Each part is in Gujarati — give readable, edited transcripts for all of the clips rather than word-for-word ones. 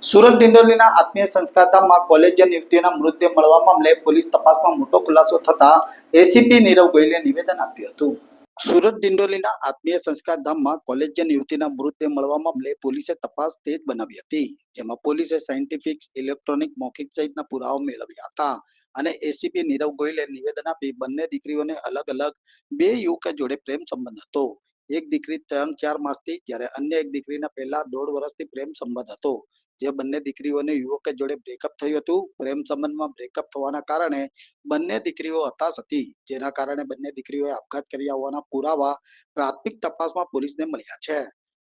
સુરત ડિંડોલીના આત્મીય સંસ્કારધામમાં કોલેજિયન યુવતીઓના મૃતદેહ મળવા મામલે પોલીસ તપાસમાં મોટો ખુલાસો થતા એસીપી નીરવ ગોયલે નિવેદન આપ્યું હતું. સુરત ડિંડોલીના આત્મીય સંસ્કારધામમાં કોલેજિયન યુવતીના મૃતદેહ મળવા મામલે પોલીસે તપાસ તેજ બનાવી હતી, જેમાં પોલીસે સાયન્ટિફિક, ઇલેક્ટ્રોનિક, મૌખિક સહિતના પુરાવા મેળવ્યા હતા અને એસીપી નીરવ ગોયલે નિવેદન આપી બંને દીકરીઓને અલગ અલગ બે યુવકો જોડે પ્રેમ સંબંધ હતો. એક દીકરી 3-4 માસથી, જ્યારે અન્ય એક દીકરીના પહેલા 1.5 વર્ષથી પ્રેમ સંબંધ હતો. જે બંને દીકરીઓને યુવક જોડે બ્રેકઅપ થયું હતું. પ્રેમ સંબંધમાં બ્રેકઅપ થવાના કારણે બંને દીકરીઓ હતાશ હતી, જેના કારણે બંને દીકરીઓએ આપઘાત કર્યા હોવાના પુરાવા પ્રાથમિક તપાસમાં પોલીસને મળ્યા છે.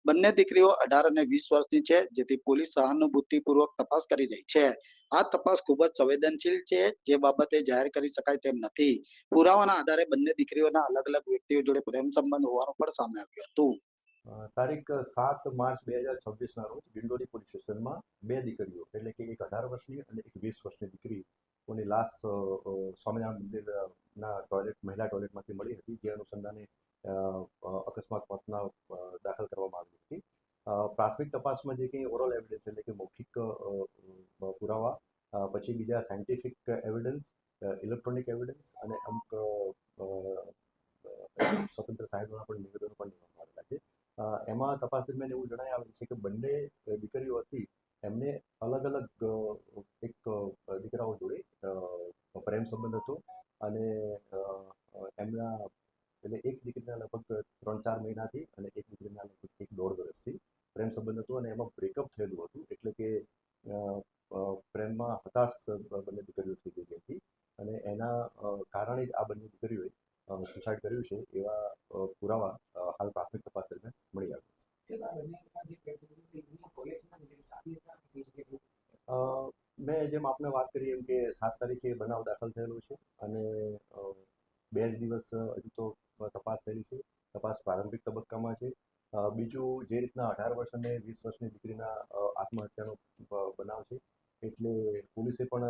બંને દીકરીઓ 18 અને 20 વર્ષની છે, જેથી પોલીસ સહાનુભૂતિપૂર્વક તપાસ કરી રહી છે. આ તપાસ ખૂબ જ સંવેદનશીલ છે, જે બાબતે જાહેર કરી શકાય તેમ નથી. પુરાવાના આધારે બંને દીકરીઓના અલગ અલગ વ્યક્તિઓ જોડે પ્રેમ સંબંધ હોવાનું પણ સામે આવ્યું હતું. તારીખ 7 માર્ચ 2026ના રોજ ડિંડોલી પોલીસ સ્ટેશનમાં બે દીકરીઓ એટલે કે એક 18 વર્ષની અને એક 20 વર્ષની દીકરીઓની લાશ સ્વામિનારાયણ મંદિરના મહિલા ટોયલેટમાંથી મળી હતી, જે અનુસંધાને અકસ્માત મોતના દાખલ કરવામાં આવી હતી. પ્રાથમિક તપાસમાં જે કંઈ ઓરલ એવિડન્સ એટલે કે મૌખિક પુરાવા, પછી બીજા સાયન્ટિફિક એવિડન્સ, ઇલેક્ટ્રોનિક એવિડન્સ અને અમુક સ્વતંત્ર સાહેબોના પણ નિવેદનો પણ લેવામાં આવેલા છે. એમાં તપાસ દરમિયાન એવું જણાઈ આવે છે કે બંને દીકરીઓ હતી એમને અલગ અલગ એક દીકરાઓ જોડે પ્રેમ સંબંધ હતો અને એમના એટલે એક દીકરીના લગભગ 3-4 મહિનાથી અને એક દીકરીના લગભગ 1.5 વર્ષથી પ્રેમ સંબંધ હતો અને એમાં બ્રેકઅપ થયેલું હતું, એટલે કે પ્રેમમાં હતાશ બંને દીકરીઓ થઈ ગઈ હતી અને એના કારણે જ આ બંને દીકરીઓએ સુસાઇડ કર્યું છે, એવા પુરાવા હાલ પ્રાથમિક તપાસ દરમિયાન મળી આવ્યા. મેં જેમ આપને વાત કરી એમ કે 7 તારીખે બનાવ દાખલ થયેલો છે અને 2 જ દિવસ હજુ તો તપાસ થયેલી છે. તપાસ પ્રારંભિક તબક્કામાં છે. બીજું, જે રીતના 18 વર્ષ અને 20 વર્ષની દીકરીના આત્મહત્યાનો બનાવ છે, એટલે પોલીસે પણ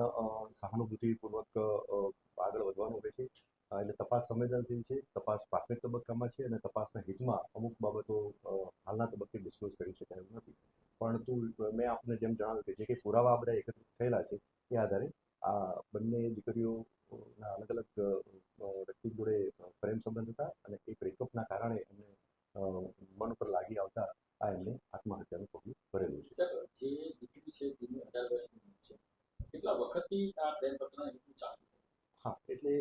સહાનુભૂતિપૂર્વક આગળ વધવાનું રહે છે. એટલે તપાસ સંવેદનશીલ છે, તપાસ પ્રાથમિક તબક્કામાં છે અને તપાસના હિતમાં અમુક બાબતો હાલના તબક્કે ડિસ્ક્લોઝ કરી શકાય એમ નથી. પરંતુ મેં આપને જેમ જણાવ્યું કે જે કંઈ પુરાવા બધા એકત્રિત થયેલા છે એ આધારે આ બંને દીકરીઓના અલગ અલગ વ્યક્તિ જોડે પ્રેમ સંબંધ હતા અને એ બ્રેકઅપના કારણે એમને મન ઉપર લાગી આવતા આ એમને આત્મહત્યાનું પગલું ભરેલું છે. સર, જે દીકરી છે તેની 18 વર્ષની છે, કેટલા વખતથી આ પ્રેમ પ્રકરણ ચાલુ? હા, એટલે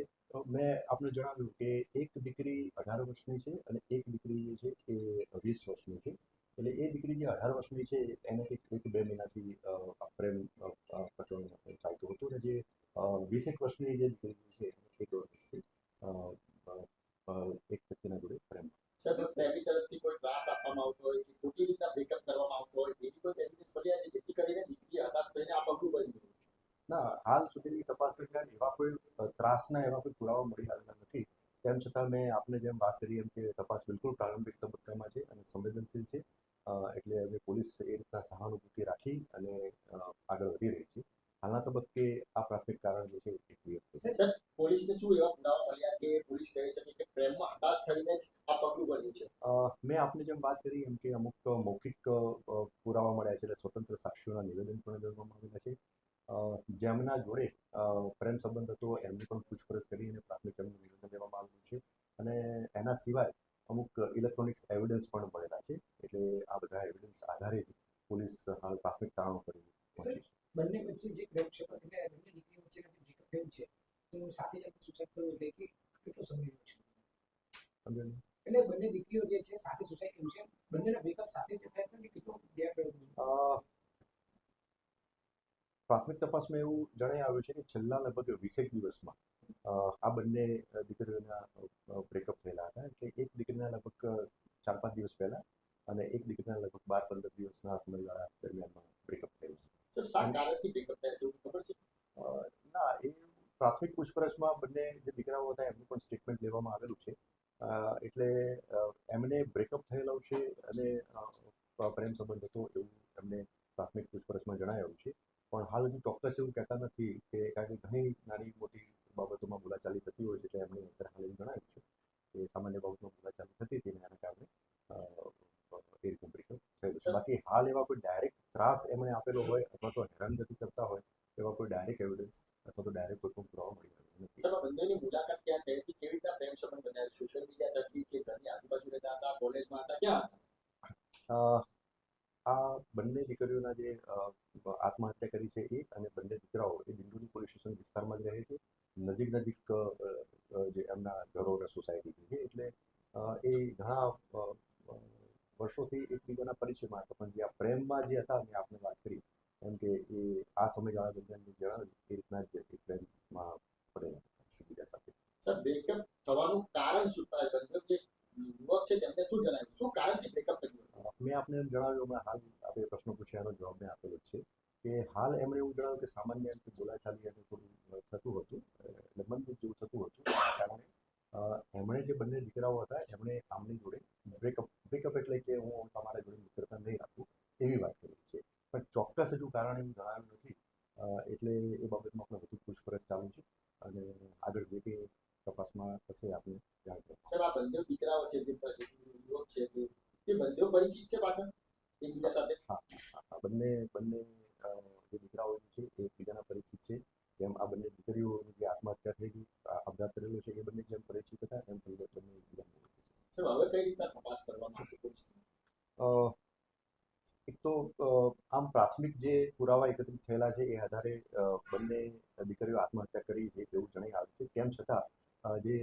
મેં આપને જણાવ્યું કે એક દીકરી 18 વર્ષની છે અને એક દીકરી જે છે એ 20 વર્ષની છે. એટલે એ દીકરી જે 18 વર્ષની છે એને કંઈક 1-2 મહિનાથી પ્રેમ પ્રકરણ ચાલતું હતું અને જે 20 વર્ષની જે દીકરી છે એ 1.5 વર્ષથી એક વ્યક્તિના જોડે પ્રેમ. સર, પ્રેમી તરફથી કોઈ ત્રાસ આપવામાં આવતો હોય કે ખોટી રીતના બ્રેકઅપ કરવામાં આવતો હોય, એવી કોઈ એવિડન્સ મળ્યા છે જેથી કરીને દીકરી હતાશ થઈને આ પગલું ભર્યું? ના, હાલ સુધીની તપાસ દરમિયાન એવા કોઈ ત્રાસના એવા કોઈ પુરાવા મળી આવેલા નથી. તેમ છતાં મેં આપને જેમ વાત કરી એમ કે તપાસ બિલકુલ પ્રારંભિક તબક્કામાં છે અને સંવેદનશીલ છે, એટલે હવે પોલીસ એ રીતના સહાનુભૂતિ રાખી અને આગળ વધી રહી છે. હાલના તબક્કે આ પ્રાથમિક કારણ જે છે એ ક્લિયર છે. સર, પોલીસને શું એવા પુરાવા મળ્યા કે પોલીસ કહી શકે કે પ્રેમમાં હતાશ થઈને જ આ પગલું ભર્યું છે? મેં આપને જેમ વાત કરી એમ કે અમુક મૌખિક પુરાવા મળ્યા છે, એટલે સ્વતંત્ર સાક્ષીઓના નિવેદન પણ લેવામાં આવેલા છે. જેમના જોડે પ્રેમ સંબંધ હતો એમની પણ પૂછપરછ કરી અને પ્રાથમિક એમનું નિવેદન લેવામાં આવેલું છે અને એના સિવાય અમુક ઇલેક્ટ્રોનિક્સ એવિડન્સ પણ મળેલા છે. એટલે આ બધા એવિડન્સ આધારે પોલીસ હાલ પ્રાથમિક તારણો કરી પહોંચી છે. બંને વચ્ચે જે પ્રેમ છે એટલે બંને દીકરીઓ વચ્ચે બ્રેકઅપ થયું છે, તો સાથે સુસાઇડ કર્યું એટલે કે કેટલો સમય રહ્યો છે? એટલે બંને દીકરીઓ જે છે સાથે સુસાઇડ કર્યું છે, બંનેના બ્રેકઅપ સાથે જ થયા કે કેટલો ગેપ રહ્યો? પ્રાથમિક તપાસમાં એવું જણાઈ આવ્યું છે કે છેલ્લા લગભગ 20 દિવસમાં આ બંને દીકરીઓના બ્રેકઅપ થયેલા હતા. એટલે એક દીકરીના લગભગ 4-5 દિવસ પહેલા અને એક દીકરીના લગભગ 12-15 દિવસના સમયગાળા દરમિયાનમાં બ્રેકઅપ થયેલું છે. સર, શા કારણથી બ્રેકઅપ થયા છે ખબર છે? ના, એ પ્રાથમિક પૂછપરછમાં બંને જે દીકરાઓ હતા એમનું પણ સ્ટેટમેન્ટ લેવામાં આવેલું છે. એટલે એમને બ્રેકઅપ થયેલું છે અને પ્રેમ સંબંધ હતો એવું એમને પ્રાથમિક પૂછપરછમાં જણાવ્યું છે. પણ હાલ હજુ ચોક્કસ એવું કહેતા નથી કે, કારણ કે ઘણી નાની મોટી બાબતોમાં બોલાચાલી થતી હોય છે, એટલે એમણે અત્યારે હાલ એવું જણાવ્યું છે કે સામાન્ય બાબતમાં બોલાચાલી થતી હતી અને એના કારણે એ રીતનું બ્રેકઅપ થયેલું છે. બાકી હાલ એવા કોઈ ડાયરેક્ટ ત્રાસ એમણે આપેલો હોય અથવા તો હેરાનગતિ કરતા હોય એવા કોઈ ડાયરેક્ટ એવિડન્સ અથવા તો ડાયરેક્ટ કોઈ પણ પુરાવા મળી આવ્યો નથી. સાહેબ, આ બંનેની મુલાકાત ક્યાં થઈ હતી? કેવી રીતના પ્રેમ સંબંધ બન્યા? સોશિયલ મીડિયા થકી કે ઘરની આજુબાજુ રહેતા હતા, કોલેજમાં હતા, ક્યાં હતા? આ બંને દીકરીઓના જે આત્મહત્યા કરી છે એ અને બંને દીકરાઓ એ દિંડોલી પોલીસ સ્ટેશન વિસ્તારમાં જ રહે છે. નજીક જે એમના ઘરો અને સોસાયટી છે એટલે એ ઘણા વર્ષોથી એકબીજાના પરિચયમાં હતા, પણ જે આ પ્રેમમાં જે હતા મેં આપને વાત કરી એમ કે એ આ સમયગાળા દરમિયાન જણાવ્યું એ રીતના જ એક પ્રેમમાં પડેલા એકબીજા સાથે. સર, બ્રેકઅપ થવાનું કારણ શું થાય? બંને જે યુવક છે તેમને શું જણાવ્યું? શું કારણથી બ્રેકઅપ કર્યું? મેં આપને એમ જણાવ્યું, હમણાં હાલ આપણે પ્રશ્ન પૂછ્યાનો જવાબ મેં આપેલો જ છે કે હાલ એમણે એવું જણાવ્યું કે સામાન્ય રીતે બોલાચાલી અને થોડું થતું હતું, એટલે મનમુખ જેવું થતું હતું. આ કારણે એમણે જે બંને દીકરાઓ હતા એમણે આમની જોડે બ્રેકઅપ એટલે કે હું તમારા જોડે મિત્રતા નહીં રાખું એવી વાત કરી છે, પણ ચોક્કસ હજુ કારણ એવું જણાવ્યું નથી. એટલે એ બાબતમાં આપણે વધુ પૂછપરછ ચાલુ છે અને આગળ જે કંઈ તપાસમાં થશે આપણે જાણ કરીશું. સાહેબ, આ બંને દીકરાઓ છે જે યુવક છે તે બંને પરિચિત છે પાછળ એકબીજા સાથે? હા, બંને જે દીકરાઓ છે એ એકબીજાના પરિચિત છે. જેમ આ બંને દીકરીઓની જે આત્મહત્યા થઈ ગઈ, આપઘાત કરેલો છે, એ બંને જેમ પરિચિત હતા એમ બંને એકબીજાના. સાહેબ, હવે કઈ રીતના તપાસ કરવામાં આવશે પોલીસની? એક તો આમ પ્રાથમિક જે પુરાવા એકત્રિત થયેલા છે એ આધારે બંને દીકરીઓ આત્મહત્યા કરી છે એવું જણાઈ આવ્યું છે. તેમ છતાં જે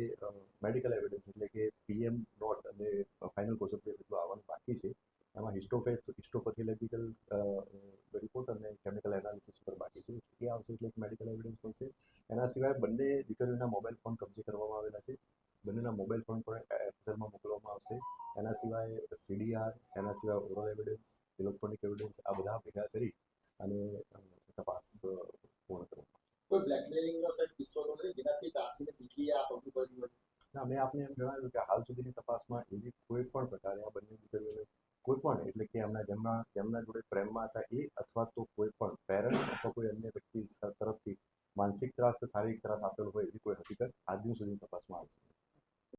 મેડિકલ એવિડન્સ એટલે કે PM નોટ અને ફાઇનલ પોઝિટિવ જેટલું આવવાનું બાકી છે, એમાં હિસ્ટોપેથોલોજીકલ રિપોર્ટ અને કેમિકલ એનાલિસિસ પર બાકી છે. એ આવશે એટલે એક મેડિકલ એવિડન્સ મળશે. એના સિવાય બંને દીકરીઓના મોબાઈલ ફોન કબજે કરવામાં આવેલા છે. બંનેના મોબાઈલ ફોન પણ એફએસએલમાં મોકલવામાં આવશે. એના સિવાય CDR, એના સિવાય ઓરલ એવિડન્સ, ઇલેક્ટ્રોનિક એવિડન્સ આ બધા ભેગા કરી અને તપાસ પૂર્ણ કરવામાં. કોઈ બ્લેકમેલિંગનો સાહેબ કિસ્સો તો નથી જેનાથી દાસીને દીકરીએ આ પગલું ભર્યું હોય? ના, મેં આપને એમ જણાવ્યું કે હાલ સુધીની તપાસમાં એવી કોઈ પણ પ્રકારે આ બંને દીકરીઓને કોઈ પણ એટલે કે જેમના જોડે પ્રેમમાં હતા એ અથવા તો કોઈ પણ પેરેન્ટ અથવા કોઈ અન્ય વ્યક્તિ તરફથી માનસિક ત્રાસ કે શારીરિક ત્રાસ આપેલો હોય એવી કોઈ હકીકત આજ દિન સુધીની તપાસમાં આવી.